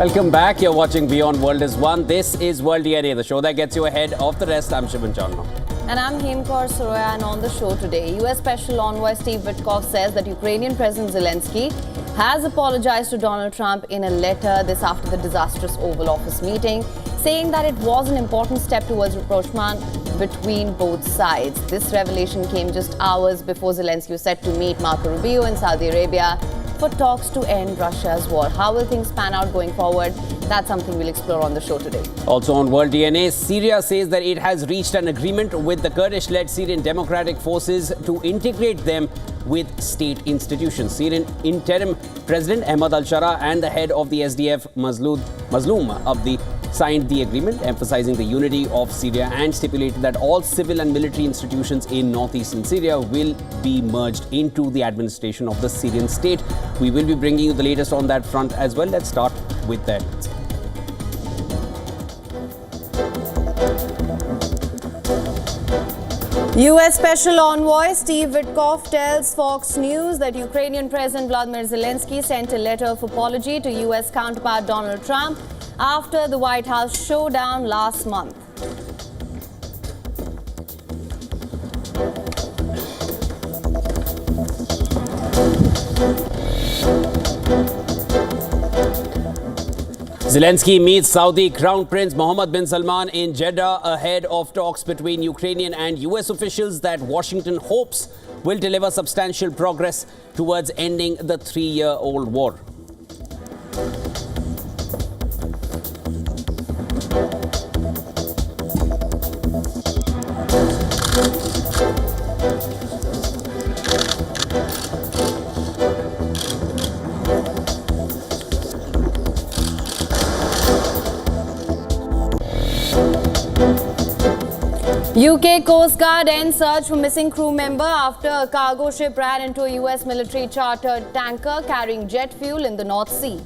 Welcome back. You're watching Beyond World is One. This is World DNA, the show that gets you ahead of the rest. I'm Shivan Chandna. And I'm Hemkor Soroya, and on the show today, U.S. Special Envoy Steve Witkoff says that Ukrainian President Zelensky has apologized to Donald Trump in a letter this after the disastrous Oval Office meeting, saying that it was an important step towards rapprochement between both sides. This revelation came just hours before Zelensky was set to meet Marco Rubio in Saudi Arabia for talks to end Russia's war. How will things pan out going forward? That's something we'll explore on the show today. Also on World DNA, Syria says that it has reached an agreement with the Kurdish-led Syrian Democratic Forces to integrate them with state institutions. Syrian interim President Ahmad al-Shara and the head of the SDF, Mazloum Abdi, signed the agreement, emphasizing the unity of Syria and stipulated that all civil and military institutions in northeastern Syria will be merged into the administration of the Syrian state. We will be bringing you the latest on that front as well. Let's start with that. U.S. Special Envoy Steve Witkoff tells Fox News that Ukrainian President Vladimir Zelensky sent a letter of apology to U.S. counterpart Donald Trump after the White House showdown last month. Zelensky meets Saudi Crown Prince Mohammed bin Salman in Jeddah ahead of talks between Ukrainian and US officials that Washington hopes will deliver substantial progress towards ending the three-year-old war. UK Coast Guard ends search for missing crew member after a cargo ship ran into a US military chartered tanker carrying jet fuel in the North Sea.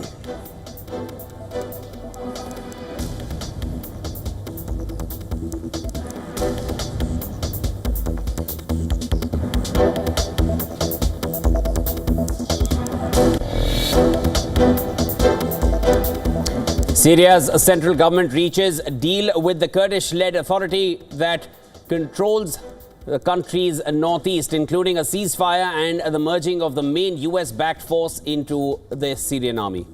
Syria's central government reaches a deal with the Kurdish-led authority that controls the country's northeast, including a ceasefire and the merging of the main US-backed force into the Syrian army.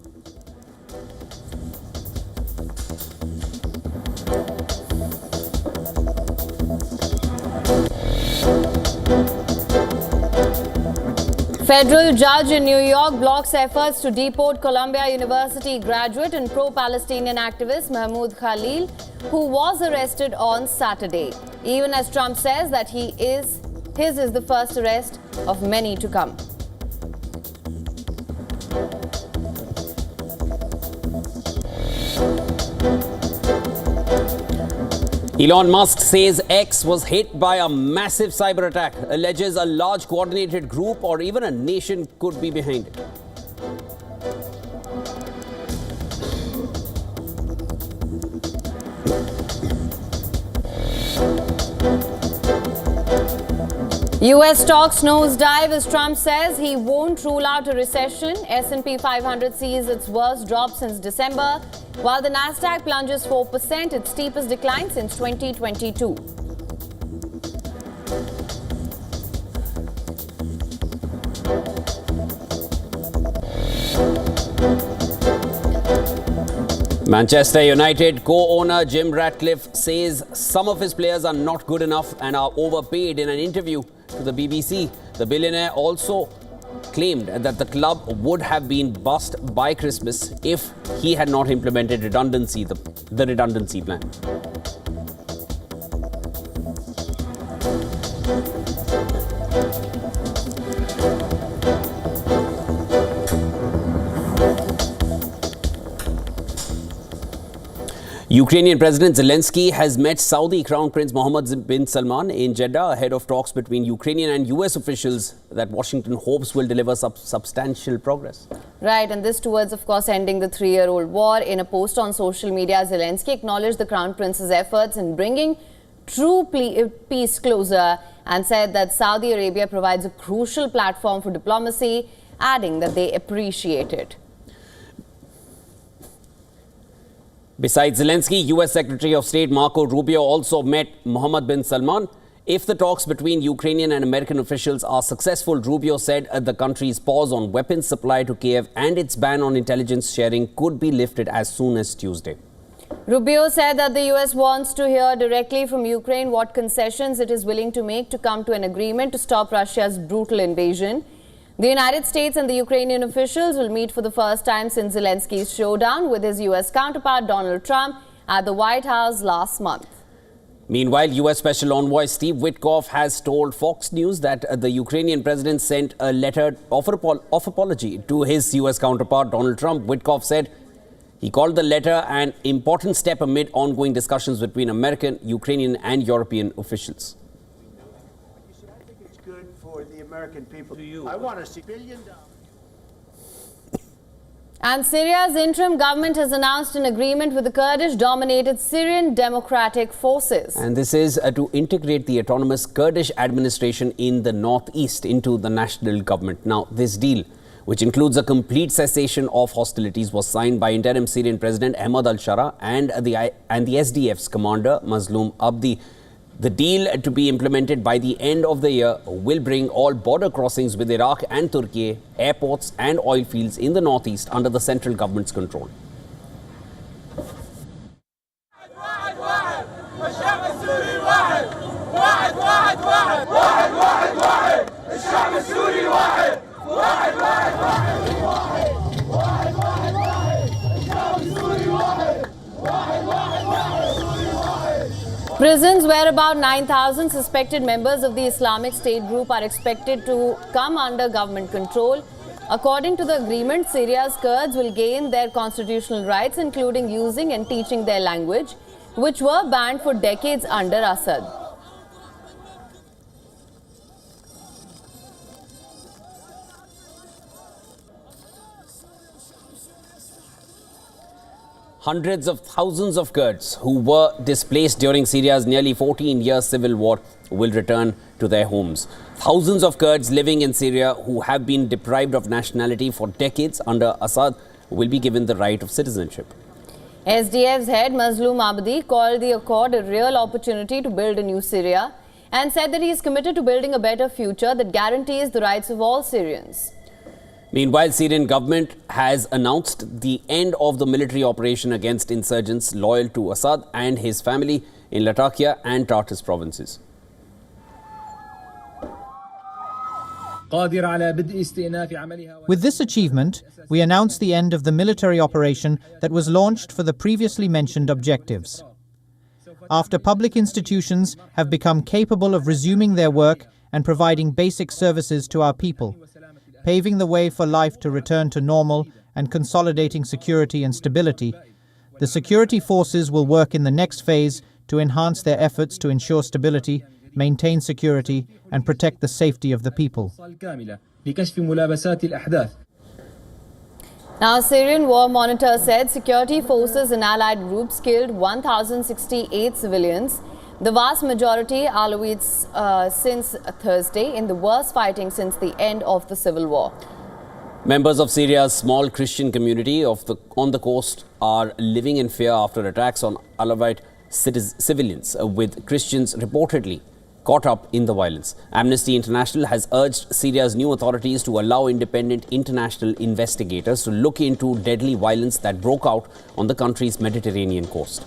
Federal judge in New York blocks efforts to deport Columbia University graduate and pro-Palestinian activist Mahmoud Khalil, who was arrested on Saturday, even as Trump says that his is the first arrest of many to come. Elon Musk says X was hit by a massive cyber attack, alleges a large coordinated group or even a nation could be behind it. US stocks nosedive as Trump says he won't rule out a recession. S&P 500 sees its worst drop since December, while the Nasdaq plunges 4%, its steepest decline since 2022. Manchester United co-owner Jim Ratcliffe says some of his players are not good enough and are overpaid. In an interview to the BBC, the billionaire also claimed that the club would have been bust by Christmas if he had not implemented the redundancy plan. Ukrainian President Zelensky has met Saudi Crown Prince Mohammed bin Salman in Jeddah ahead of talks between Ukrainian and US officials that Washington hopes will deliver substantial progress. Right, and this towards, of course, ending the three-year-old war. In a post on social media, Zelensky acknowledged the Crown Prince's efforts in bringing true peace closer and said that Saudi Arabia provides a crucial platform for diplomacy, adding that they appreciate it. Besides Zelensky, US Secretary of State Marco Rubio also met Mohammed bin Salman. If the talks between Ukrainian and American officials are successful, Rubio said the country's pause on weapons supply to Kiev and its ban on intelligence sharing could be lifted as soon as Tuesday. Rubio said that the US wants to hear directly from Ukraine what concessions it is willing to make to come to an agreement to stop Russia's brutal invasion. The United States and the Ukrainian officials will meet for the first time since Zelensky's showdown with his US counterpart Donald Trump at the White House last month. Meanwhile, US Special Envoy Steve Witkoff has told Fox News that the Ukrainian president sent a letter of apology to his US counterpart Donald Trump. Witkoff said he called the letter an important step amid ongoing discussions between American, Ukrainian and European officials. I think it's good for the American people. I want to see $1 billion. And Syria's interim government has announced an agreement with the Kurdish-dominated Syrian Democratic Forces. And this is to integrate the autonomous Kurdish administration in the northeast into the national government. Now, this deal, which includes a complete cessation of hostilities, was signed by interim Syrian President Ahmad al-Shara and the SDF's commander Mazloum Abdi. The deal to be implemented by the end of the year will bring all border crossings with Iraq and Turkey, airports and oil fields in the northeast under the central government's control. Prisons where about 9,000 suspected members of the Islamic State group are expected to come under government control. According to the agreement, Syria's Kurds will gain their constitutional rights, including using and teaching their language, which were banned for decades under Assad. Hundreds of thousands of Kurds who were displaced during Syria's nearly 14-year civil war will return to their homes. Thousands of Kurds living in Syria who have been deprived of nationality for decades under Assad will be given the right of citizenship. SDF's head Mazloum Abdi called the accord a real opportunity to build a new Syria and said that he is committed to building a better future that guarantees the rights of all Syrians. Meanwhile, Syrian government has announced the end of the military operation against insurgents loyal to Assad and his family in Latakia and Tartus provinces. With this achievement, we announce the end of the military operation that was launched for the previously mentioned objectives. After public institutions have become capable of resuming their work and providing basic services to our people, paving the way for life to return to normal and consolidating security and stability, the security forces will work in the next phase to enhance their efforts to ensure stability, maintain security, and protect the safety of the people. Now, Syrian War Monitor said security forces and allied groups killed 1,068 civilians, the vast majority Alawites since Thursday, in the worst fighting since the end of the civil war. Members of Syria's small Christian community on the coast are living in fear after attacks on Alawite civilians, with Christians reportedly caught up in the violence. Amnesty International has urged Syria's new authorities to allow independent international investigators to look into deadly violence that broke out on the country's Mediterranean coast.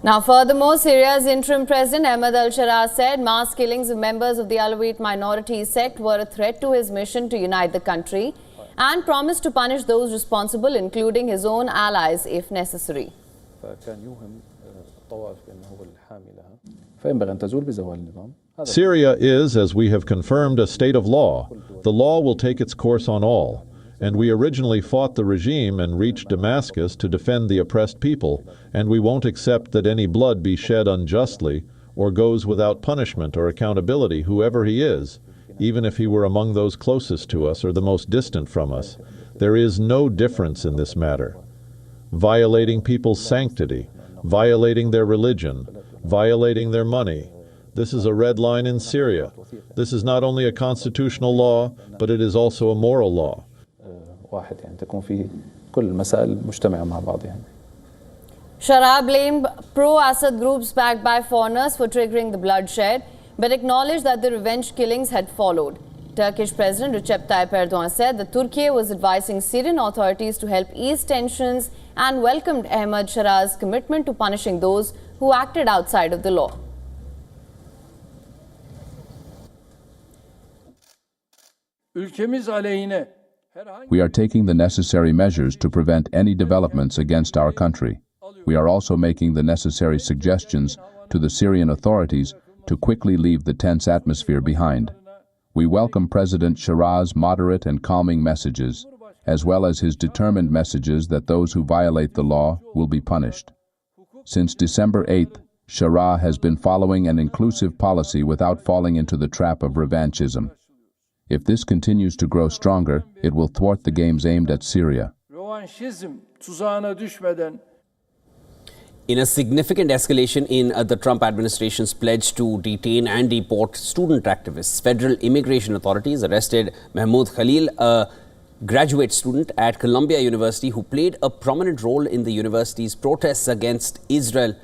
Now, furthermore, Syria's interim president Ahmad al-Shara said mass killings of members of the Alawite minority sect were a threat to his mission to unite the country and promised to punish those responsible, including his own allies, if necessary. Syria is, as we have confirmed, a state of law. The law will take its course on all. And we originally fought the regime and reached Damascus to defend the oppressed people, and we won't accept that any blood be shed unjustly or goes without punishment or accountability, whoever he is, even if he were among those closest to us or the most distant from us. There is no difference in this matter. Violating people's sanctity, violating their religion, violating their money. This is a red line in Syria. This is not only a constitutional law, but it is also a moral law. Shara blamed pro-Assad groups backed by foreigners for triggering the bloodshed, but acknowledged that the revenge killings had followed. Turkish President Recep Tayyip Erdogan said that Turkey was advising Syrian authorities to help ease tensions and welcomed Ahmed Shara's commitment to punishing those who acted outside of the law. We are taking the necessary measures to prevent any developments against our country. We are also making the necessary suggestions to the Syrian authorities to quickly leave the tense atmosphere behind. We welcome President Shara's moderate and calming messages, as well as his determined messages that those who violate the law will be punished. Since December 8th, Shara has been following an inclusive policy without falling into the trap of revanchism. If this continues to grow stronger, it will thwart the games aimed at Syria. In a significant escalation in the Trump administration's pledge to detain and deport student activists, federal immigration authorities arrested Mahmoud Khalil, a graduate student at Columbia University who played a prominent role in the university's protests against Israel.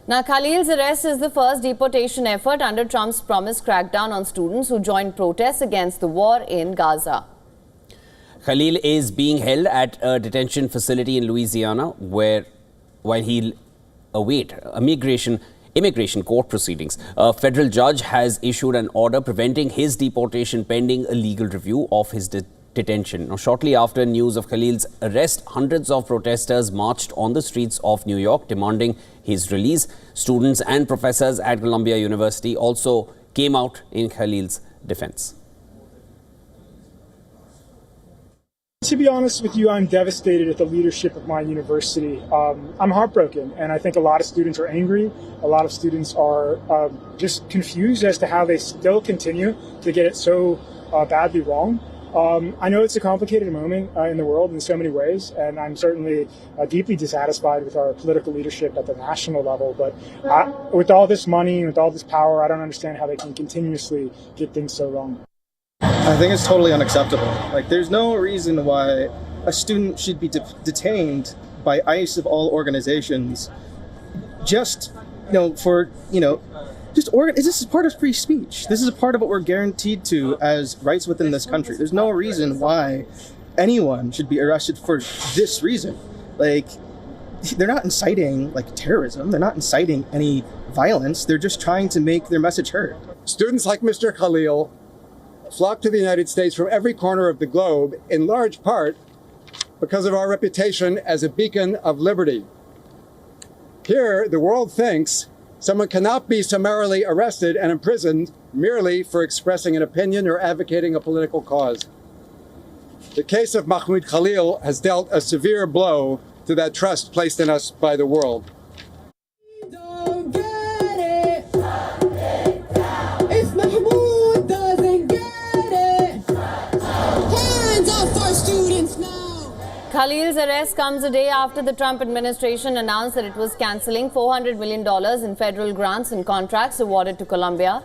Now, Khalil's arrest is the first deportation effort under Trump's promised crackdown on students who joined protests against the war in Gaza. Khalil is being held at a detention facility in Louisiana while he await immigration court proceedings. A federal judge has issued an order preventing his deportation pending a legal review of his detention. Now, shortly after news of Khalil's arrest, hundreds of protesters marched on the streets of New York demanding his release. Students and professors at Columbia University also came out in Khalil's defense. To be honest with you, I'm devastated at the leadership of my university. I'm heartbroken, and I think a lot of students are angry. A lot of students are just confused as to how they still continue to get it so badly wrong. I know it's a complicated moment in the world in so many ways, and I'm certainly deeply dissatisfied with our political leadership at the national level. But with all this money and with all this power, I don't understand how they can continuously get things so wrong. I think it's totally unacceptable. Like, there's no reason why a student should be detained by ICE of all organizations just, this is part of free speech. This is a part of what we're guaranteed to as rights within this country. There's no reason why anyone should be arrested for this reason. Like, they're not inciting, terrorism. They're not inciting any violence. They're just trying to make their message heard. Students like Mr. Khalil flock to the United States from every corner of the globe, in large part because of our reputation as a beacon of liberty. Here, the world thinks someone cannot be summarily arrested and imprisoned merely for expressing an opinion or advocating a political cause. The case of Mahmoud Khalil has dealt a severe blow to that trust placed in us by the world. Khalil's arrest comes a day after the Trump administration announced that it was cancelling $400 million in federal grants and contracts awarded to Columbia.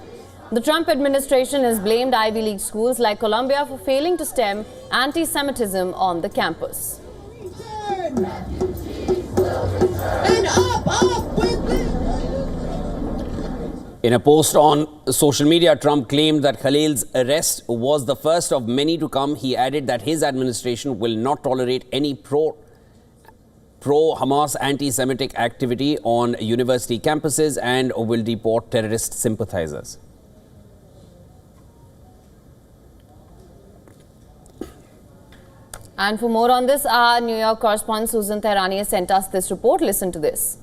The Trump administration has blamed Ivy League schools like Columbia for failing to stem anti-Semitism on the campus. And up with it. In a post on social media, Trump claimed that Khalil's arrest was the first of many to come. He added that his administration will not tolerate any pro-Hamas anti-Semitic activity on university campuses and will deport terrorist sympathizers. And for more on this, our New York correspondent Susan Tehrani has sent us this report. Listen to this.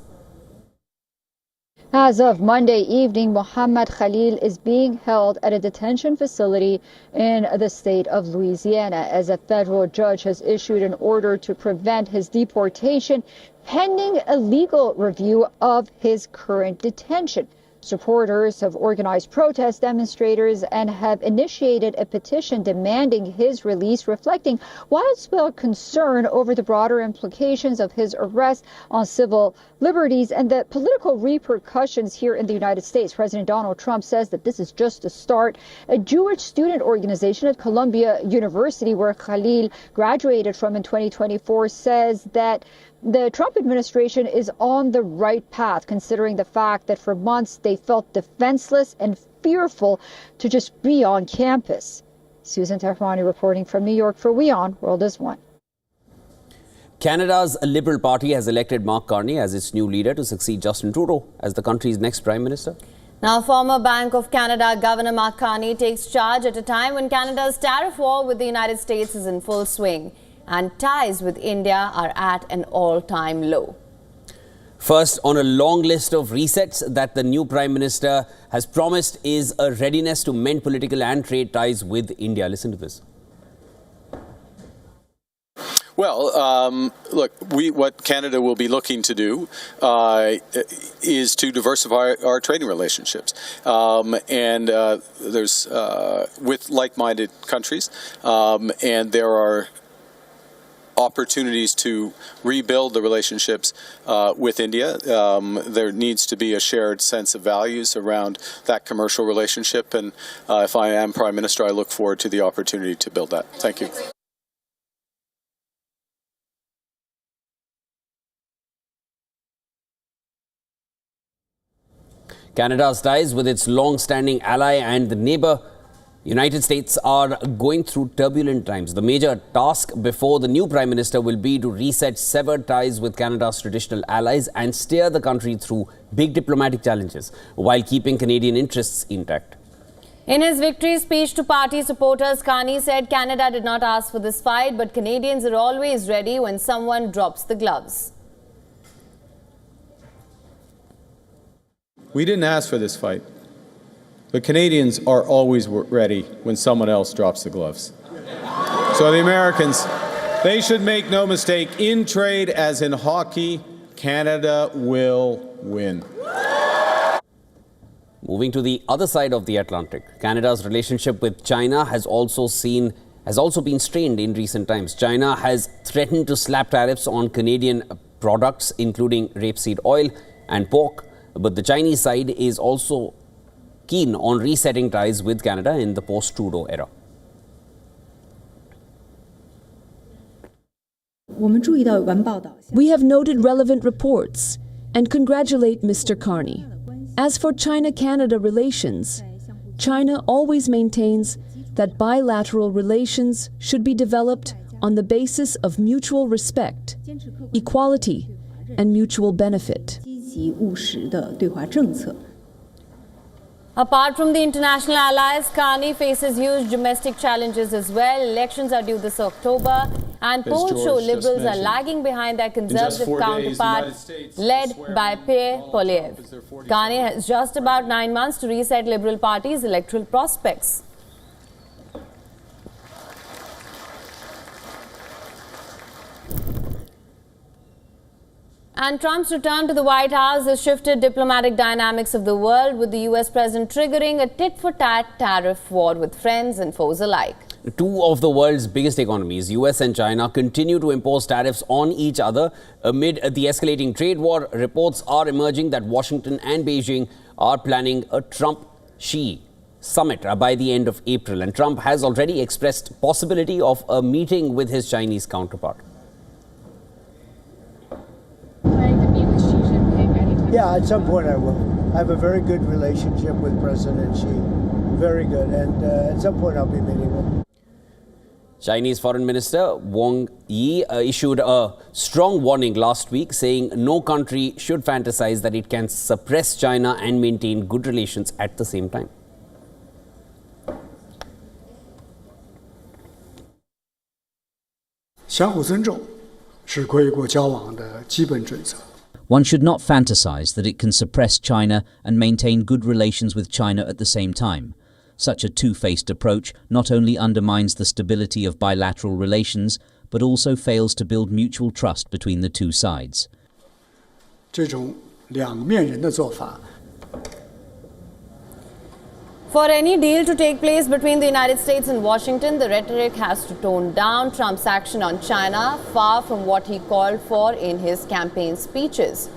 As of Monday evening, Mohammed Khalil is being held at a detention facility in the state of Louisiana as a federal judge has issued an order to prevent his deportation pending a legal review of his current detention. Supporters have organized protest demonstrators and have initiated a petition demanding his release, reflecting widespread concern over the broader implications of his arrest on civil liberties and the political repercussions here in the United States. President Donald Trump says that this is just a start. A Jewish student organization at Columbia University, where Khalil graduated from in 2024, says that the Trump administration is on the right path, considering the fact that for months they felt defenseless and fearful to just be on campus. Susan Tehrani reporting from New York for WION World is One. Canada's Liberal Party has elected Mark Carney as its new leader to succeed Justin Trudeau as the country's next Prime Minister. Now, former Bank of Canada Governor Mark Carney takes charge at a time when Canada's tariff war with the United States is in full swing and ties with India are at an all-time low. First on a long list of resets that the new Prime Minister has promised is a readiness to mend political and trade ties with India. Listen to this. Well, look, what Canada will be looking to do is to diversify our trading relationships, and there's with like-minded countries, and there are opportunities to rebuild the relationships with India. There needs to be a shared sense of values around that commercial relationship, and if I am Prime Minister, I look forward to the opportunity to build that. Thank you. Canada's ties with its long-standing ally and neighbour, United States, are going through turbulent times. The major task before the new Prime Minister will be to reset severed ties with Canada's traditional allies and steer the country through big diplomatic challenges while keeping Canadian interests intact. In his victory speech to party supporters, Carney said Canada did not ask for this fight, but Canadians are always ready when someone drops the gloves. We didn't ask for this fight, but Canadians are always ready when someone else drops the gloves. So the Americans, they should make no mistake, in trade as in hockey, Canada will win. Moving to the other side of the Atlantic, Canada's relationship with China has also been strained in recent times. China has threatened to slap tariffs on Canadian products, including rapeseed oil and pork. But the Chinese side is also keen on resetting ties with Canada in the post-Trudeau era. We have noted relevant reports and congratulate Mr. Carney. As for China-Canada relations, China always maintains that bilateral relations should be developed on the basis of mutual respect, equality, and mutual benefit. Apart from the international allies, Carney faces huge domestic challenges as well. Elections are due this October, and polls show Liberals are lagging behind their Conservative counterparts, led by Pierre Poilievre. Carney has just about 9 months to reset Liberal Party's electoral prospects. And Trump's return to the White House has shifted diplomatic dynamics of the world, with the US president triggering a tit-for-tat tariff war with friends and foes alike. Two of the world's biggest economies, US and China, continue to impose tariffs on each other. Amid the escalating trade war, reports are emerging that Washington and Beijing are planning a Trump-Xi summit by the end of April. And Trump has already expressed possibility of a meeting with his Chinese counterpart. Yeah, at some point I will. I have a very good relationship with President Xi. Very good. And at some point I'll be meeting with him. Chinese Foreign Minister Wang Yi issued a strong warning last week, saying no country should fantasize that it can suppress China and maintain good relations at the same time. One should not fantasize that it can suppress China and maintain good relations with China at the same time. Such a two-faced approach not only undermines the stability of bilateral relations, but also fails to build mutual trust between the two sides. For any deal to take place between the United States and Washington, the rhetoric has to tone down Trump's action on China, far from what he called for in his campaign speeches.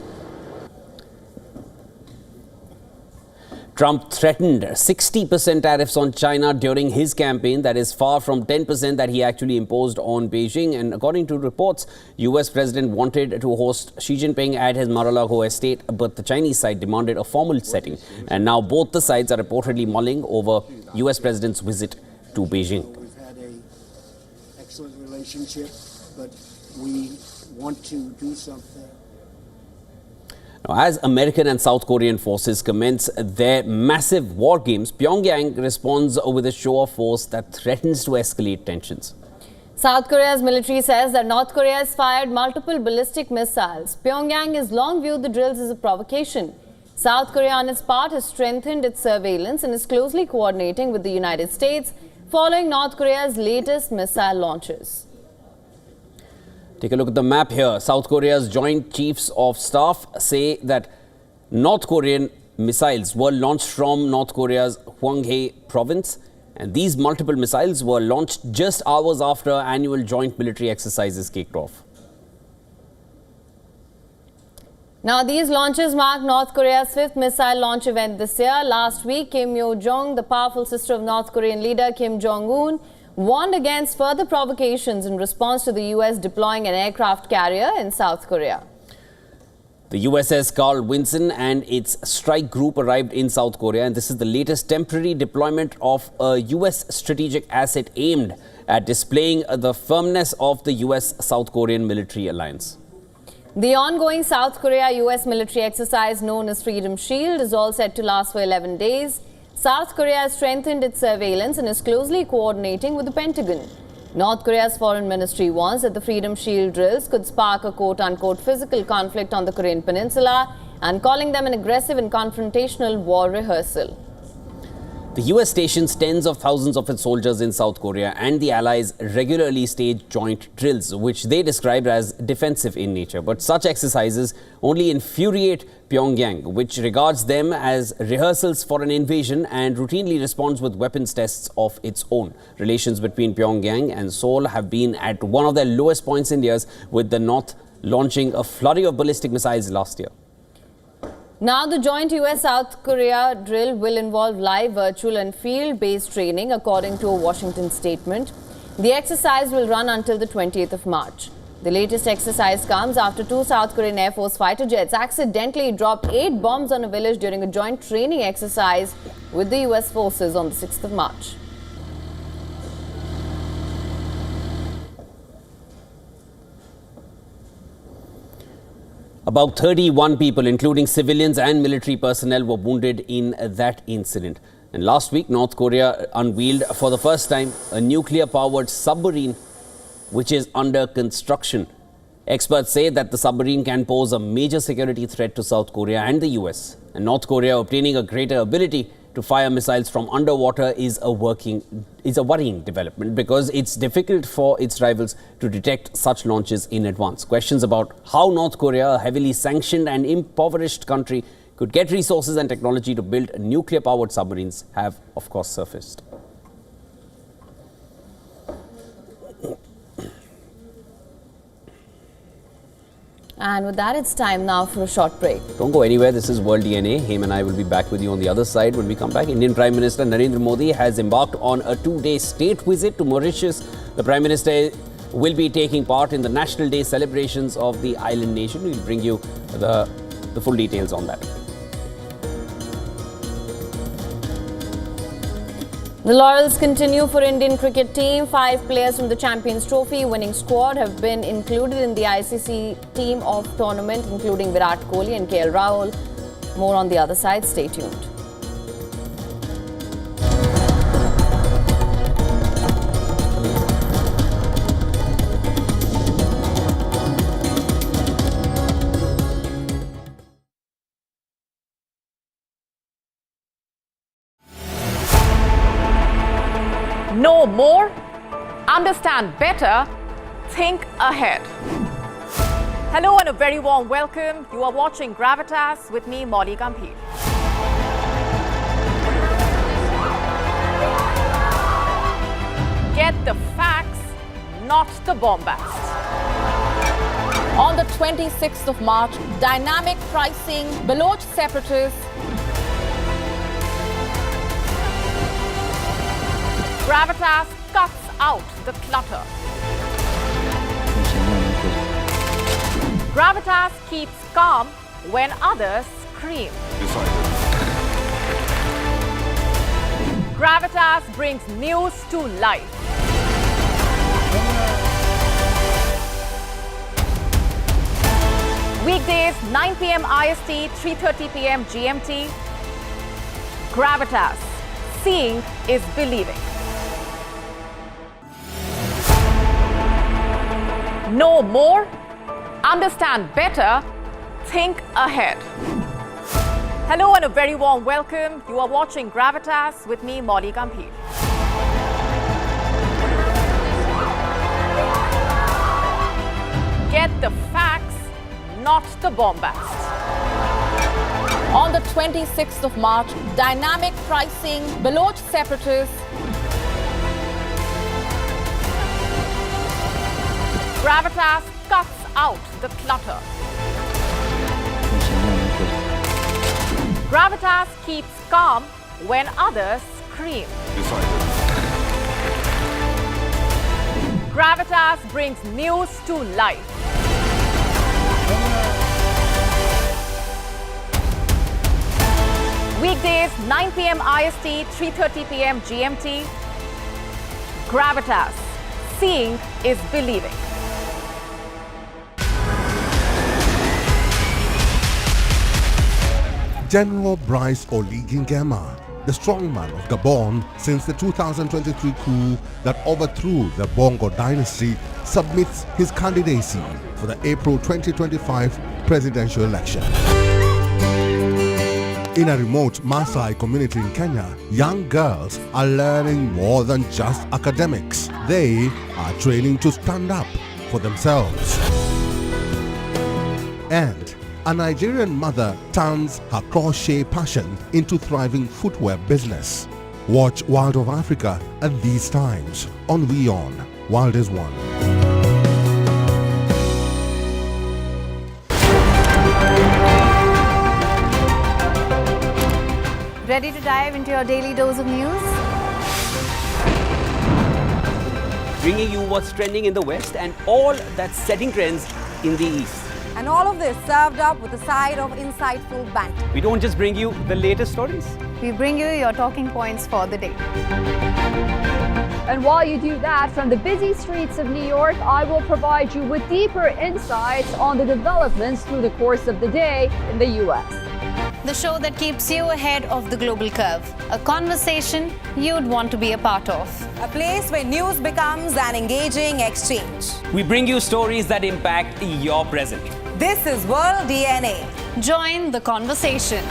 Trump threatened 60% tariffs on China during his campaign. That is far from 10% that he actually imposed on Beijing. And according to reports, US President wanted to host Xi Jinping at his Mar-a-Lago estate, but the Chinese side demanded a formal setting. And now both the sides are reportedly mulling over US President's visit to Beijing. We've had an excellent relationship, but we want to do something. Now, as American and South Korean forces commence their massive war games, Pyongyang responds with a show of force that threatens to escalate tensions. South Korea's military says that North Korea has fired multiple ballistic missiles. Pyongyang has long viewed the drills as a provocation. South Korea, on its part, has strengthened its surveillance and is closely coordinating with the United States following North Korea's latest missile launches. Take a look at the map here. South Korea's Joint Chiefs of Staff say that North Korean missiles were launched from North Korea's Hwanghae province. And these multiple missiles were launched just hours after annual joint military exercises kicked off. Now, these launches mark North Korea's fifth missile launch event this year. Last week, Kim Yo-jong, the powerful sister of North Korean leader Kim Jong-un, warned against further provocations in response to the US deploying an aircraft carrier in South Korea. The USS Carl Vinson and its strike group arrived in South Korea, and this is the latest temporary deployment of a US strategic asset aimed at displaying the firmness of the US-South Korean military alliance. The ongoing South Korea-US military exercise known as Freedom Shield is all set to last for 11 days. South Korea has strengthened its surveillance and is closely coordinating with the Pentagon. North Korea's foreign ministry warns that the Freedom Shield drills could spark a quote-unquote physical conflict on the Korean Peninsula and calling them an aggressive and confrontational war rehearsal. The US stations tens of thousands of its soldiers in South Korea, and the allies regularly stage joint drills, which they described as defensive in nature. But such exercises only infuriate Pyongyang, which regards them as rehearsals for an invasion and routinely responds with weapons tests of its own. Relations between Pyongyang and Seoul have been at one of their lowest points in years, with the North launching a flurry of ballistic missiles last year. Now, the joint US-South Korea drill will involve live, virtual and field-based training, according to a Washington statement. The exercise will run until the 20th of March. The latest exercise comes after two South Korean Air Force fighter jets accidentally dropped 8 bombs on a village during a joint training exercise with the US forces on the 6th of March. About 31 people, including civilians and military personnel, were wounded in that incident. And last week, North Korea unveiled for the first time a nuclear-powered submarine which is under construction. Experts say that the submarine can pose a major security threat to South Korea and the US. And North Korea obtaining a greater ability to fire missiles from underwater is a worrying development, because it's difficult for its rivals to detect such launches in advance. Questions about how North Korea, a heavily sanctioned and impoverished country, could get resources and technology to build nuclear-powered submarines have, of course, surfaced. And with that, it's time now for a short break. Don't go anywhere. This is World DNA. Him and I will be back with you on the other side when we come back. Indian Prime Minister Narendra Modi has embarked on a 2-day state visit to Mauritius. The Prime Minister will be taking part in the National Day celebrations of the island nation. We'll bring you the full details on that. The laurels continue for Indian cricket team. 5 players from the Champions Trophy winning squad have been included in the ICC team of tournament, including Virat Kohli and KL Rahul. More on the other side. Stay tuned. Know more, understand better, think ahead. Hello and a very warm welcome. You are watching Gravitas with me, Molly Gambhir. Get the facts, not the bombast. On the 26th of March, dynamic pricing, Baloch separatists, gravitas cuts out the clutter. Gravitas keeps calm when others scream. Gravitas brings news to life. Weekdays, 9 p.m. IST, 3:30 p.m. GMT. Gravitas. Seeing is believing. Know more, understand better, think ahead. Hello and a very warm welcome. You are watching Gravitas with me, Molly Gambhir. Get the facts, not the bombast. On the 26th of March, dynamic pricing, Baloch separatists, gravitas cuts out the clutter. Gravitas keeps calm when others scream. Gravitas brings news to life. Weekdays, 9 p.m. IST, 3:30 p.m. GMT. Gravitas. Seeing is believing. General Brice Oligui Nguema, the strongman of Gabon since the 2023 coup that overthrew the Bongo dynasty, submits his candidacy for the April 2025 presidential election. In a remote Maasai community in Kenya, young girls are learning more than just academics. They are training to stand up for themselves. And a Nigerian mother turns her crochet passion into thriving footwear business. Watch World of Africa at these times on WION. World is One. Ready to dive into your daily dose of news? Bringing you what's trending in the West and all that's setting trends in the East. And all of this served up with a side of insightful banter. We don't just bring you the latest stories. We bring you your talking points for the day. And while you do that, from the busy streets of New York, I will provide you with deeper insights on the developments through the course of the day in the U.S. The show that keeps you ahead of the global curve. A conversation you'd want to be a part of. A place where news becomes an engaging exchange. We bring you stories that impact your present. This is World DNA. Join the conversation.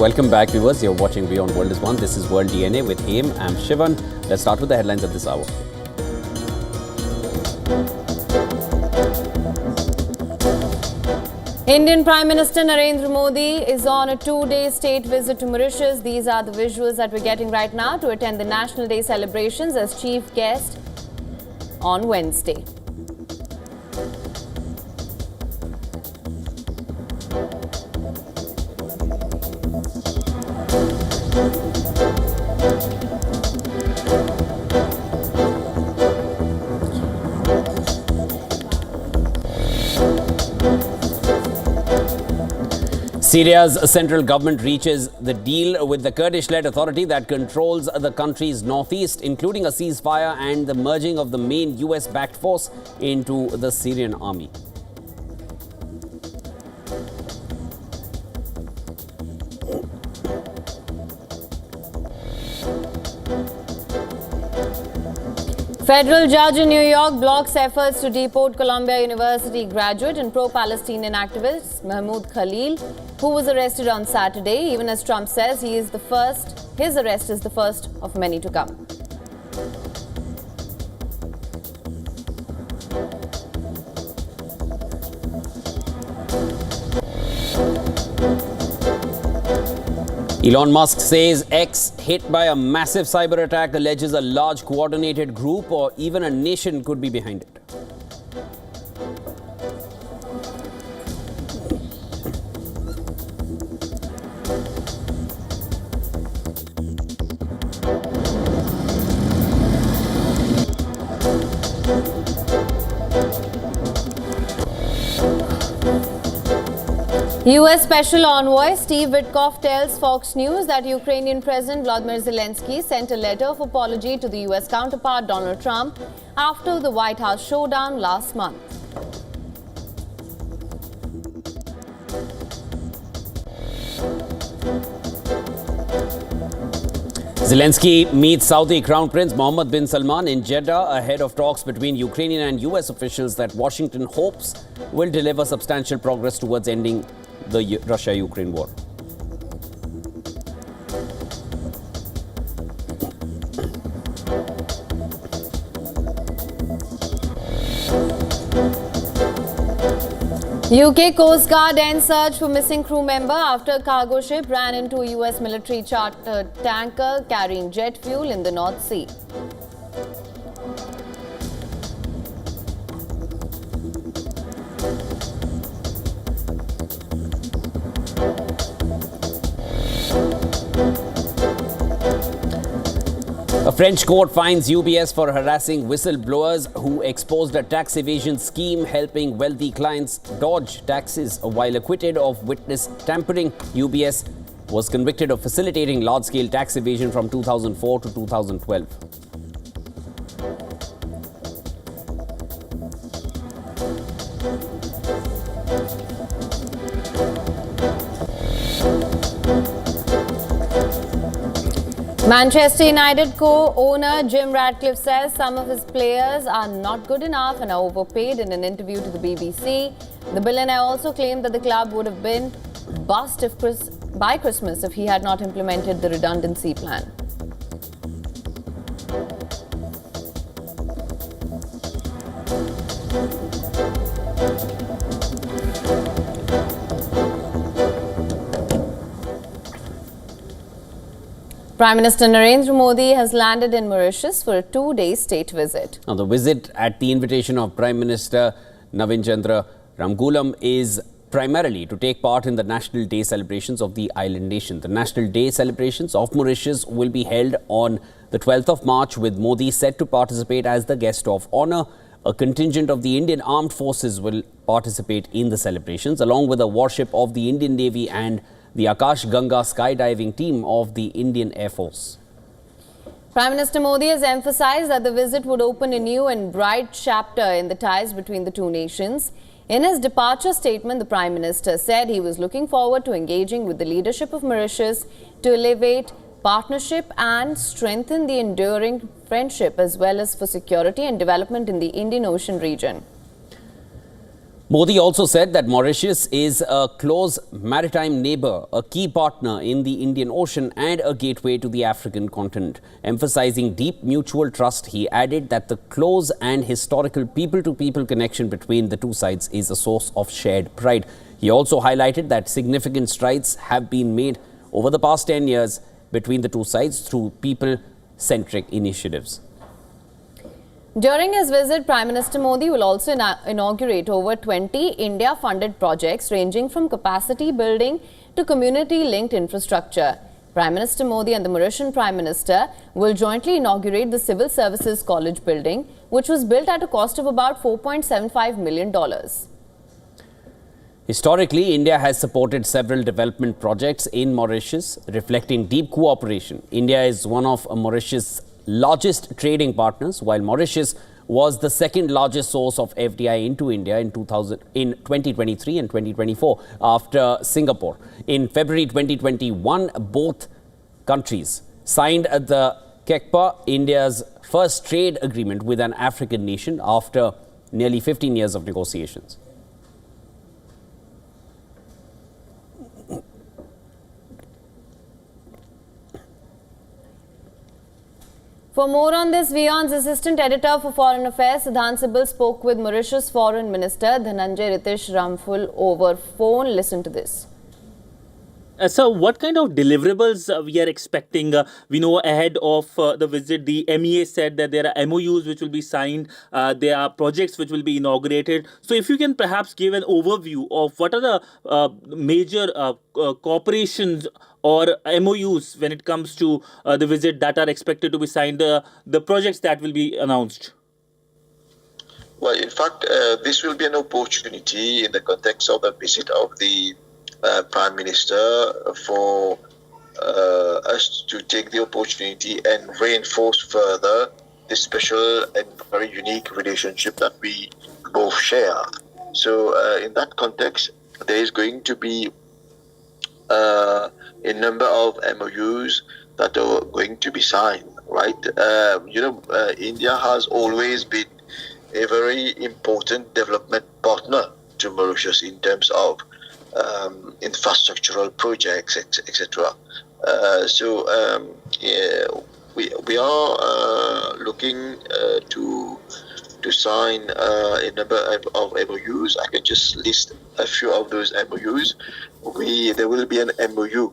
Welcome back, viewers. You're watching WION World is One. This is World DNA with AIM. I'm Shivan. Let's start with the headlines at this hour. Indian Prime Minister Narendra Modi is on a two-day state visit to Mauritius. These are the visuals that we're getting right now to attend the National Day celebrations as chief guest on Wednesday. Syria's central government reaches the deal with the Kurdish-led authority that controls the country's northeast, including a ceasefire and the merging of the main US-backed force into the Syrian army. Federal judge in New York blocks efforts to deport Columbia University graduate and pro-Palestinian activist Mahmoud Khalil, who was arrested on Saturday, even as Trump says his arrest is the first of many to come. Elon Musk says X, hit by a massive cyber attack, alleges a large coordinated group or even a nation could be behind it. U.S. Special Envoy Steve Witkoff tells Fox News that Ukrainian President Volodymyr Zelensky sent a letter of apology to the U.S. counterpart Donald Trump after the White House showdown last month. Zelensky meets Saudi Crown Prince Mohammed bin Salman in Jeddah ahead of talks between Ukrainian and US officials that Washington hopes will deliver substantial progress towards ending the Russia-Ukraine war. UK Coast Guard ends search for missing crew member after a cargo ship ran into a US military chartered tanker carrying jet fuel in the North Sea. A French court finds UBS for harassing whistleblowers who exposed a tax evasion scheme helping wealthy clients dodge taxes. While acquitted of witness tampering, UBS was convicted of facilitating large-scale tax evasion from 2004 to 2012. Manchester United co-owner Jim Ratcliffe says some of his players are not good enough and are overpaid in an interview to the BBC. The billionaire also claimed that the club would have been bust by Christmas if he had not implemented the redundancy plan. Prime Minister Narendra Modi has landed in Mauritius for a two-day state visit. Now, the visit at the invitation of Prime Minister Navin Chandra Ramgoolam is primarily to take part in the National Day celebrations of the island nation. The National Day celebrations of Mauritius will be held on the 12th of March, with Modi set to participate as the guest of honor. A contingent of the Indian Armed Forces will participate in the celebrations, along with a warship of the Indian Navy and the Akash Ganga skydiving team of the Indian Air Force. Prime Minister Modi has emphasized that the visit would open a new and bright chapter in the ties between the two nations. In his departure statement, the Prime Minister said he was looking forward to engaging with the leadership of Mauritius to elevate partnership and strengthen the enduring friendship, as well as for security and development in the Indian Ocean region. Modi also said that Mauritius is a close maritime neighbor, a key partner in the Indian Ocean and a gateway to the African continent. Emphasizing deep mutual trust, he added that the close and historical people-to-people connection between the two sides is a source of shared pride. He also highlighted that significant strides have been made over the past 10 years between the two sides through people-centric initiatives. During his visit, Prime Minister Modi will also inaugurate over 20 India-funded projects ranging from capacity building to community-linked infrastructure. Prime Minister Modi and the Mauritian Prime Minister will jointly inaugurate the Civil Services College building, which was built at a cost of about $4.75 million. Historically, India has supported several development projects in Mauritius, reflecting deep cooperation. India is one of Mauritius' largest trading partners, while Mauritius was the second largest source of FDI into India in 2023 and 2024 after Singapore. In February 2021, both countries signed the KECPA, India's first trade agreement with an African nation after nearly 15 years of negotiations. For more on this, WION's Assistant Editor for Foreign Affairs, Siddhant Sibal, spoke with Mauritius Foreign Minister Dhananjay Ritesh Ramphul over phone. Listen to this. So what kind of deliverables we are expecting? We know ahead of the visit, the MEA said that there are MOUs which will be signed. There are projects which will be inaugurated. So if you can perhaps give an overview of what are the major cooperations or MOUs when it comes to the visit that are expected to be signed, the projects that will be announced. Well, in fact, this will be an opportunity in the context of the visit of the Prime Minister for us to take the opportunity and reinforce further this special and very unique relationship that we both share. So in that context, there is going to be a number of MOUs that are going to be signed, right? India has always been a very important development partner to Mauritius in terms of infrastructural projects, etc. We are looking to sign a number of MOUs. I can just list a few of those MOUs. There will be an MOU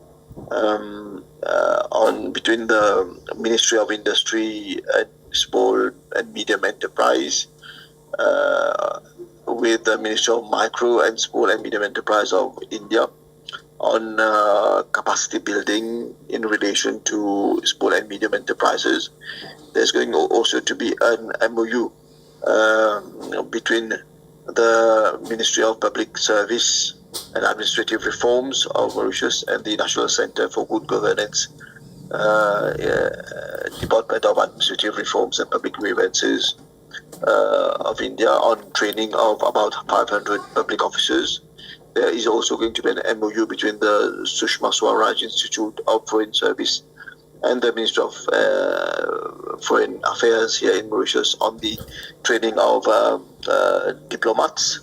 between the Ministry of Industry and Small and Medium Enterprise with the Ministry of Micro and Small and Medium Enterprise of India on capacity building in relation to small and medium enterprises. There's going also to be an MOU between the Ministry of Public Service and Administrative Reforms of Mauritius and the National Centre for Good Governance, Department of Administrative Reforms and Public Grievances of India on training of about 500 public officers. There is also going to be an MOU between the Sushma Swaraj Institute of Foreign Service and the Ministry of Foreign Affairs here in Mauritius on the training of diplomats.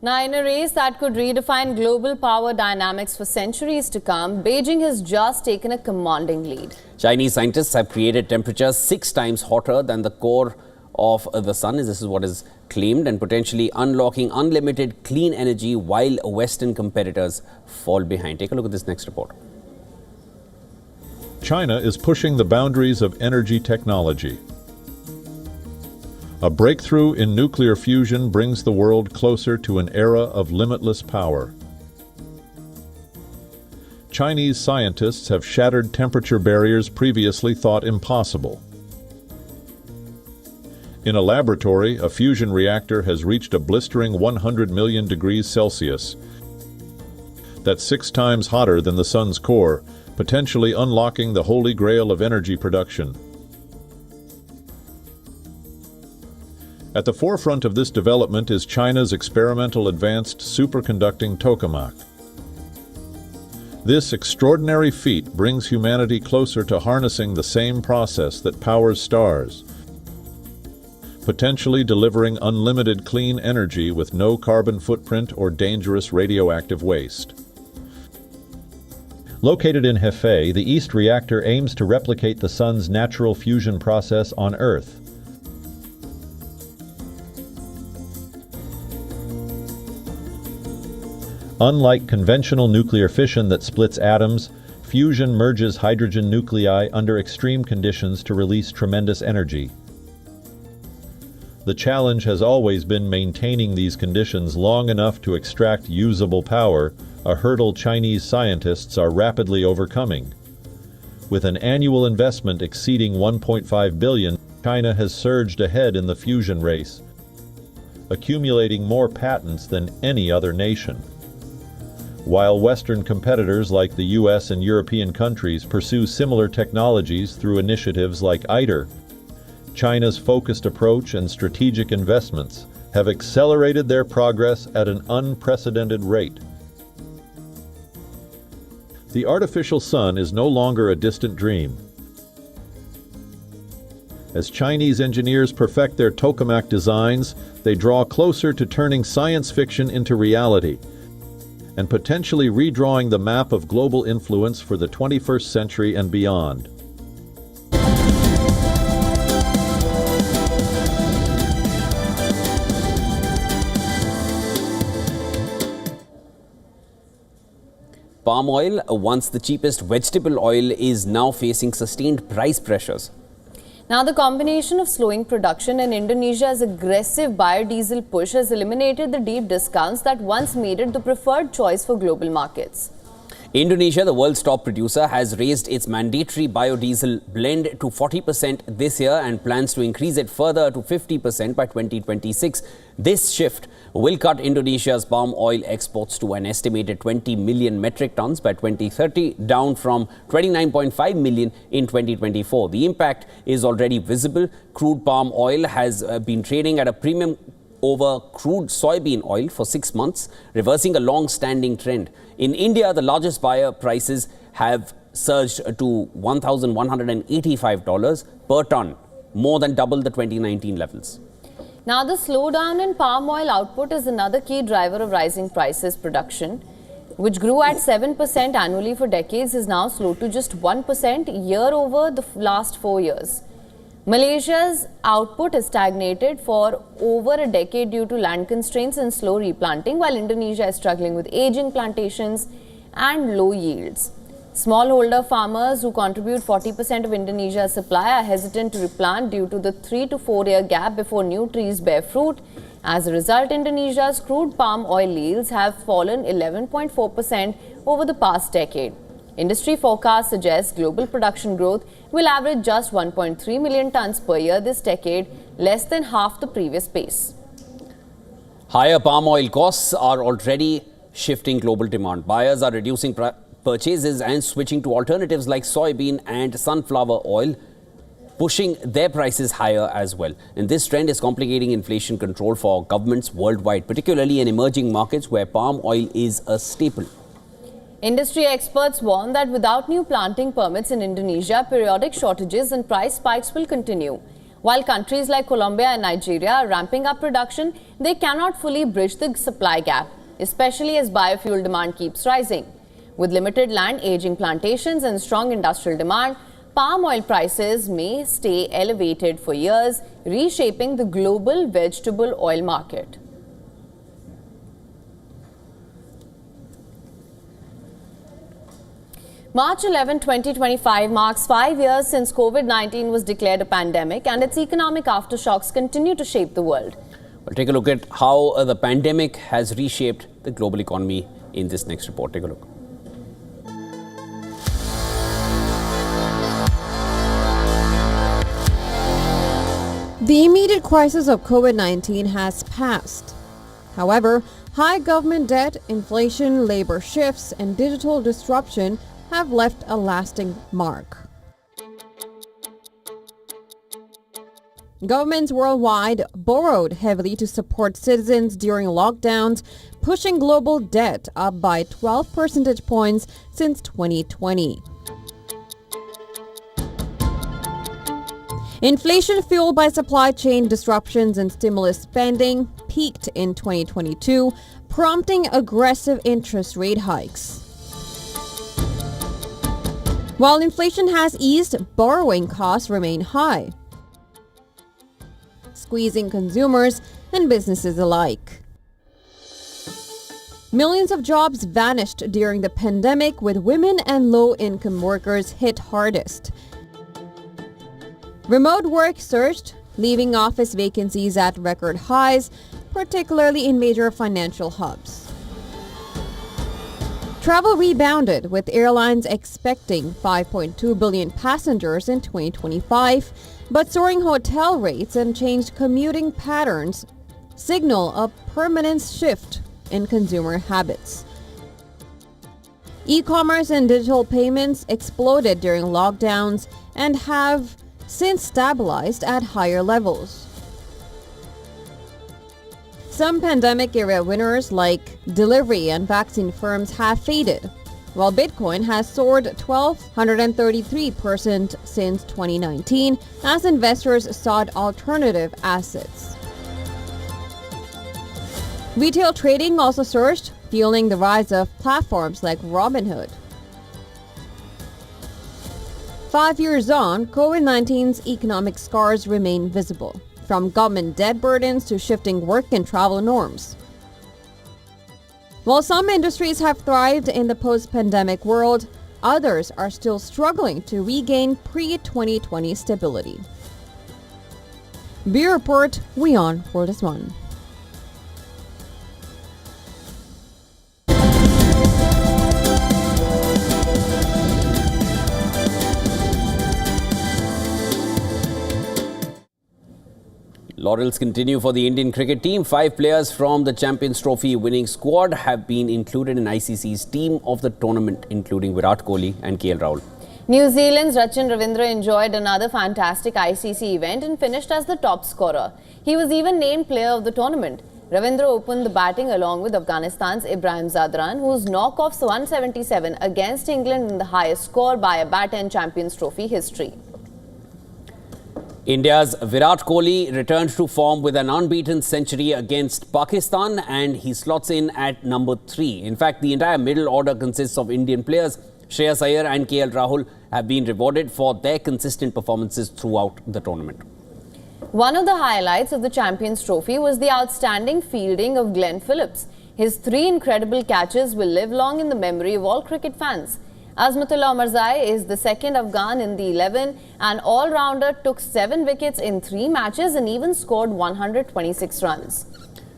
Now, in a race that could redefine global power dynamics for centuries to come, Beijing has just taken a commanding lead. Chinese scientists have created temperatures 6 times hotter than the core of the sun. This is what is claimed, and potentially unlocking unlimited clean energy while Western competitors fall behind. Take a look at this next report. China is pushing the boundaries of energy technology. A breakthrough in nuclear fusion brings the world closer to an era of limitless power. Chinese scientists have shattered temperature barriers previously thought impossible. In a laboratory, a fusion reactor has reached a blistering 100 million degrees Celsius. That's 6 times hotter than the sun's core, potentially unlocking the holy grail of energy production. At the forefront of this development is China's experimental advanced superconducting tokamak. This extraordinary feat brings humanity closer to harnessing the same process that powers stars, potentially delivering unlimited clean energy with no carbon footprint or dangerous radioactive waste. Located in Hefei, the East reactor aims to replicate the sun's natural fusion process on Earth. Unlike conventional nuclear fission that splits atoms, fusion merges hydrogen nuclei under extreme conditions to release tremendous energy. The challenge has always been maintaining these conditions long enough to extract usable power, a hurdle Chinese scientists are rapidly overcoming. With an annual investment exceeding $1.5 billion, China has surged ahead in the fusion race, accumulating more patents than any other nation. While Western competitors like the US and European countries pursue similar technologies through initiatives like ITER, China's focused approach and strategic investments have accelerated their progress at an unprecedented rate. The artificial sun is no longer a distant dream. As Chinese engineers perfect their tokamak designs, they draw closer to turning science fiction into reality and potentially redrawing the map of global influence for the 21st century and beyond. Palm oil, once the cheapest vegetable oil, is now facing sustained price pressures. Now, the combination of slowing production and Indonesia's aggressive biodiesel push has eliminated the deep discounts that once made it the preferred choice for global markets. Indonesia, the world's top producer, has raised its mandatory biodiesel blend to 40% this year and plans to increase it further to 50% by 2026. This shift will cut Indonesia's palm oil exports to an estimated 20 million metric tons by 2030, down from 29.5 million in 2024. The impact is already visible. Crude palm oil has been trading at a premium over crude soybean oil for 6 months, reversing a long-standing trend. In India, the largest buyer, prices have surged to $1,185 per ton, more than double the 2019 levels. Now, the slowdown in palm oil output is another key driver of rising prices. Production, which grew at 7% annually for decades, is now slowed to just 1% year over the last 4 years. Malaysia's output has stagnated for over a decade due to land constraints and slow replanting, while Indonesia is struggling with aging plantations and low yields. Smallholder farmers, who contribute 40% of Indonesia's supply, are hesitant to replant due to the 3 to 4 year gap before new trees bear fruit. As a result, Indonesia's crude palm oil yields have fallen 11.4% over the past decade. Industry forecasts suggest global production growth will average just 1.3 million tons per year this decade, less than half the previous pace. Higher palm oil costs are already shifting global demand. Buyers are reducing purchases and switching to alternatives like soybean and sunflower oil, pushing their prices higher as well. And this trend is complicating inflation control for governments worldwide, particularly in emerging markets where palm oil is a staple. Industry experts warn that without new planting permits in Indonesia, periodic shortages and price spikes will continue. While countries like Colombia and Nigeria are ramping up production, they cannot fully bridge the supply gap, especially as biofuel demand keeps rising. With limited land, aging plantations and strong industrial demand, palm oil prices may stay elevated for years, reshaping the global vegetable oil market. March 11, 2025 marks 5 years since COVID-19 was declared a pandemic, and its economic aftershocks continue to shape the world. We'll take a look at how the pandemic has reshaped the global economy in this next report. Take a look. The immediate crisis of COVID-19 has passed. However, high government debt, inflation, labor shifts, and digital disruption have left a lasting mark. Governments worldwide borrowed heavily to support citizens during lockdowns, pushing global debt up by 12 percentage points since 2020. Inflation fueled by supply chain disruptions and stimulus spending peaked in 2022, prompting aggressive interest rate hikes. While inflation has eased, borrowing costs remain high, squeezing consumers and businesses alike. Millions of jobs vanished during the pandemic, with women and low-income workers hit hardest. Remote work surged, leaving office vacancies at record highs, particularly in major financial hubs. Travel rebounded, with airlines expecting 5.2 billion passengers in 2025, but soaring hotel rates and changed commuting patterns signal a permanent shift in consumer habits. E-commerce and digital payments exploded during lockdowns and have since stabilized at higher levels. Some pandemic-era winners like delivery and vaccine firms have faded, while Bitcoin has soared 1,233% since 2019 as investors sought alternative assets. Retail trading also surged, fueling the rise of platforms like Robinhood. 5 years on, COVID-19's economic scars remain visible, from government debt burdens to shifting work and travel norms. While some industries have thrived in the post-pandemic world, others are still struggling to regain pre-2020 stability. Bureau Report, WION World is One. Laurels continue for the Indian cricket team. 5 players from the Champions Trophy winning squad have been included in ICC's team of the tournament, including Virat Kohli and KL Rahul. New Zealand's Rachin Ravindra enjoyed another fantastic ICC event and finished as the top scorer. He was even named player of the tournament. Ravindra opened the batting along with Afghanistan's Ibrahim Zadran, whose knock-offs 177 against England in the highest score by a batter in Champions Trophy history. India's Virat Kohli returned to form with an unbeaten century against Pakistan, and he slots in at number 3. In fact, the entire middle order consists of Indian players. Shreyas Iyer and KL Rahul have been rewarded for their consistent performances throughout the tournament. One of the highlights of the Champions Trophy was the outstanding fielding of Glenn Phillips. His 3 incredible catches will live long in the memory of all cricket fans. Azmatullah Omarzai is the second Afghan in the 11. An all-rounder took 7 wickets in 3 matches and even scored 126 runs.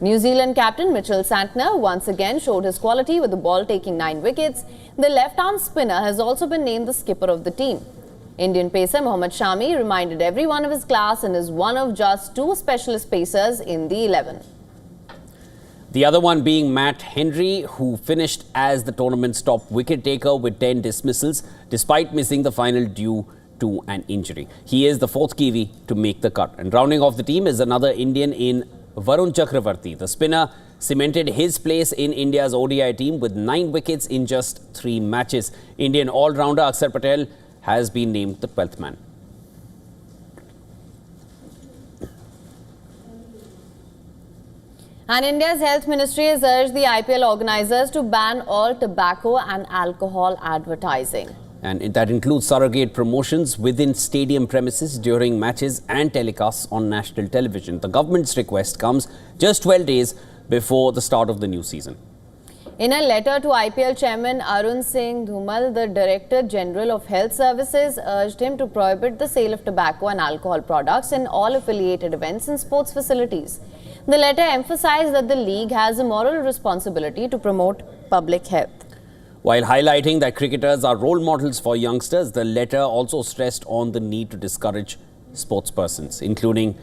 New Zealand captain Mitchell Santner once again showed his quality with the ball taking 9 wickets. The left-arm spinner has also been named the skipper of the team. Indian pacer Mohammad Shami reminded everyone of his class and is one of just 2 specialist pacers in the 11. The other one being Matt Henry, who finished as the tournament's top wicket taker with 10 dismissals, despite missing the final due to an injury. He is the 4th Kiwi to make the cut. And rounding off the team is another Indian in Varun Chakravarti. The spinner cemented his place in India's ODI team with 9 wickets in just 3 matches. Indian all-rounder Akshar Patel has been named the 12th man. And India's Health Ministry has urged the IPL organisers to ban all tobacco and alcohol advertising. And that includes surrogate promotions within stadium premises during matches and telecasts on national television. The government's request comes just 12 days before the start of the new season. In a letter to IPL chairman Arun Singh Dhumal, the Director General of Health Services urged him to prohibit the sale of tobacco and alcohol products in all affiliated events and sports facilities. The letter emphasized that the league has a moral responsibility to promote public health. While highlighting that cricketers are role models for youngsters, the letter also stressed on the need to discourage sportspersons, including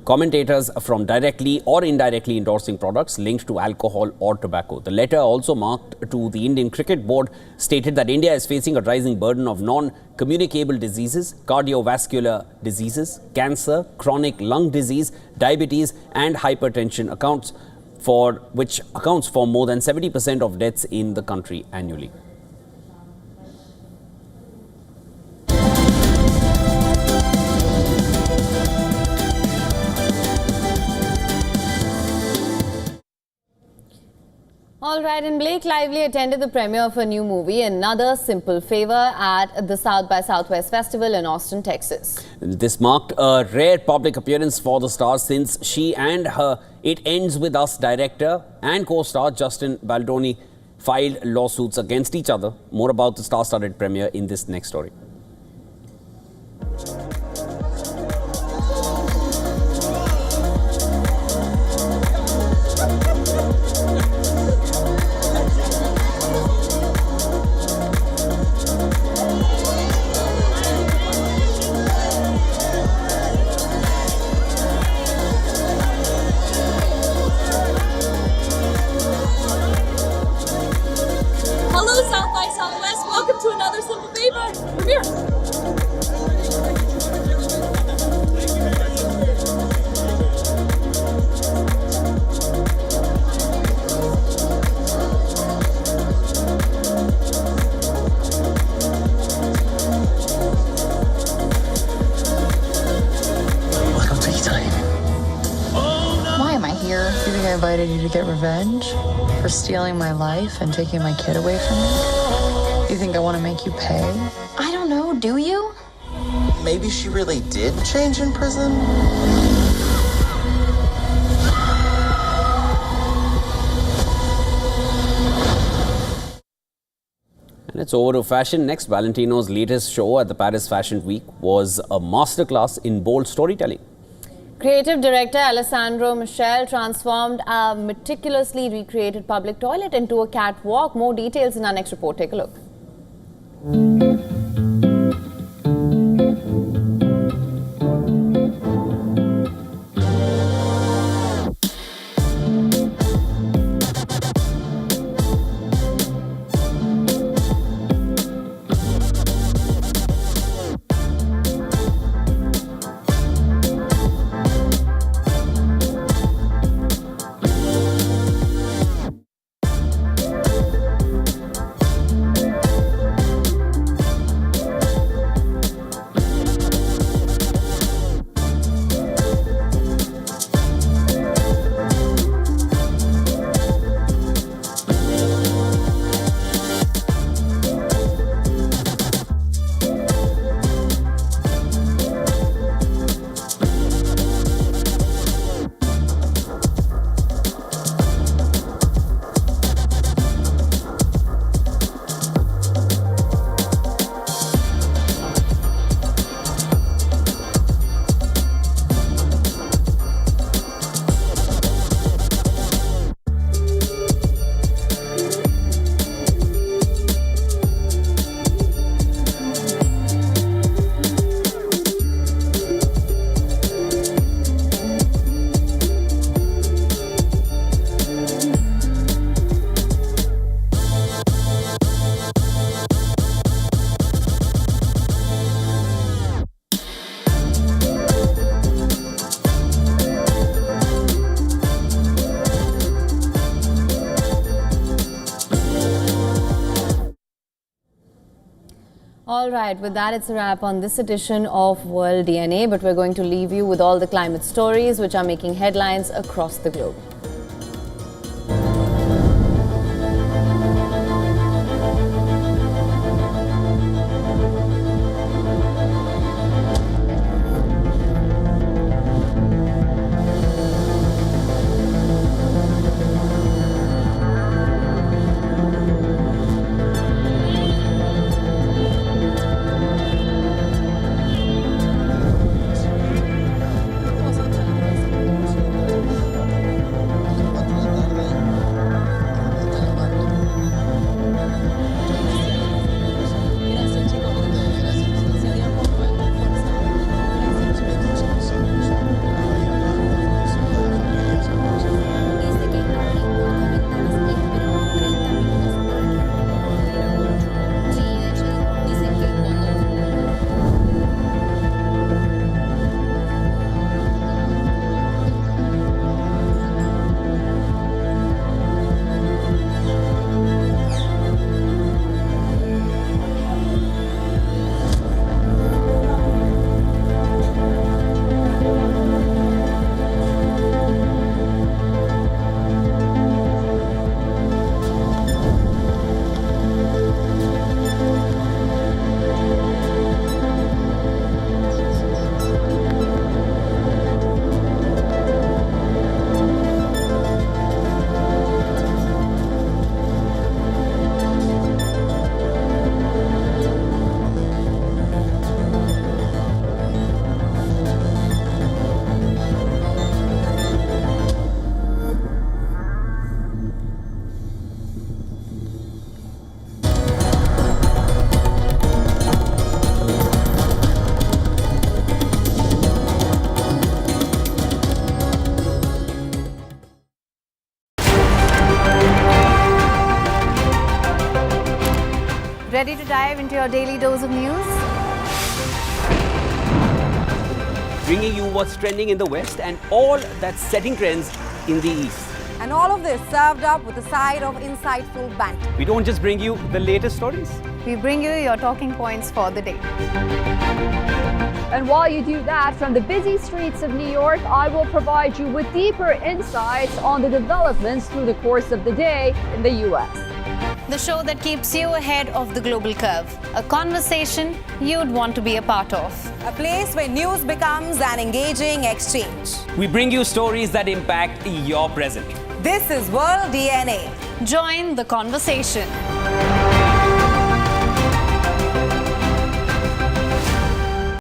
commentators from directly or indirectly endorsing products linked to alcohol or tobacco. The letter also marked to the Indian Cricket Board stated that India is facing a rising burden of non-communicable diseases, cardiovascular diseases, cancer, chronic lung disease, diabetes and hypertension, which accounts for more than 70% of deaths in the country annually. All right, and Blake Lively attended the premiere of a new movie, Another Simple Favor, at the South by Southwest Festival in Austin, Texas. This marked a rare public appearance for the star since she and her It Ends With Us director and co-star Justin Baldoni filed lawsuits against each other. More about the star-studded premiere in this next story. invited you to get revenge for stealing my life and taking my kid away from me? You think I want to make you pay? I don't know, do you? Maybe she really did change in prison? And it's over to fashion. Next, Valentino's latest show at the Paris Fashion Week was a masterclass in bold storytelling. Creative director Alessandro Michel transformed a meticulously recreated public toilet into a catwalk. More details in our next report. Take a look. All right, with that, it's a wrap on this edition of World DNA, but we're going to leave you with all the climate stories which are making headlines across the globe. Ready to dive into your daily dose of news? Bringing you what's trending in the West and all that's setting trends in the East. And all of this served up with a side of insightful banter. We don't just bring you the latest stories. We bring you your talking points for the day. And while you do that, from the busy streets of New York, I will provide you with deeper insights on the developments through the course of the day in the U.S. The show that keeps you ahead of the global curve. A conversation you'd want to be a part of. A place where news becomes an engaging exchange. We bring you stories that impact your present. This is World DNA. Join the conversation.